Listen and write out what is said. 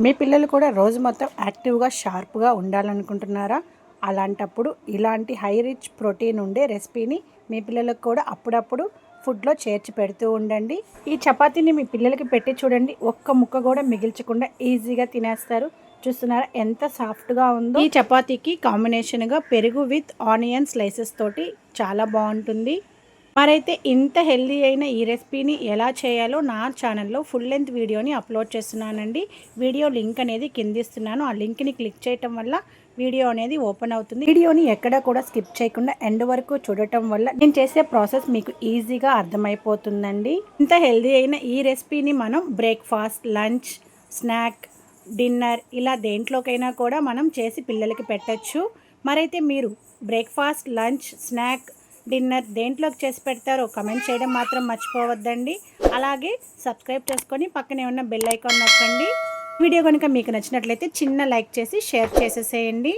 మీ పిల్లలు కూడా రోజు మొత్తం యాక్టివ్గా షార్ప్గా ఉండాలనుకుంటున్నారా? అలాంటప్పుడు ఇలాంటి హై రిచ్ ప్రోటీన్ ఉండే రెసిపీని మీ పిల్లలకు కూడా అప్పుడప్పుడు ఫుడ్లో చేర్చి పెడుతూ ఉండండి. ఈ చపాతీని మీ పిల్లలకి పెట్టి చూడండి, ఒక్క ముక్క కూడా మిగిల్చకుండా ఈజీగా తినేస్తారు. చూస్తున్నారా ఎంత సాఫ్ట్గా ఉందో. ఈ చపాతీకి కాంబినేషన్గా పెరుగు విత్ ఆనియన్ స్లైసెస్ తోటి చాలా బాగుంటుంది. మరైతే ఇంత హెల్దీ అయిన ఈ రెసిపీని ఎలా చేయాలో నా ఛానల్లో ఫుల్ లెంత్ వీడియోని అప్లోడ్ చేస్తున్నానండి. వీడియో లింక్ అనేది కింద ఇస్తున్నాను. ఆ లింక్ని క్లిక్ చేయటం వల్ల వీడియో అనేది ఓపెన్ అవుతుంది. వీడియోని ఎక్కడ కూడా స్కిప్ చేయకుండా ఎండ్ వరకు చూడటం వల్ల నేను చేసే ప్రాసెస్ మీకు ఈజీగా అర్థమైపోతుందండి. ఇంత హెల్దీ అయిన ఈ రెసిపీని మనం బ్రేక్ఫాస్ట్, లంచ్, స్నాక్, డిన్నర్ ఇలా దేంట్లోకైనా కూడా మనం చేసి పిల్లలకి పెట్టచ్చు. మరైతే మీరు బ్రేక్ఫాస్ట్, లంచ్, స్నాక్, డిన్నర్ దేంట్లోకి చేసి పెడతారో కమెంట్ చేయడం మాత్రం మర్చిపోవద్దండి. అలాగే సబ్స్క్రైబ్ చేసుకొని పక్కనే ఉన్న బెల్ ఐకాన్ నొక్కండి. వీడియో కనుక మీకు నచ్చినట్లయితే చిన్న లైక్ చేసి షేర్ చేసేసేయండి.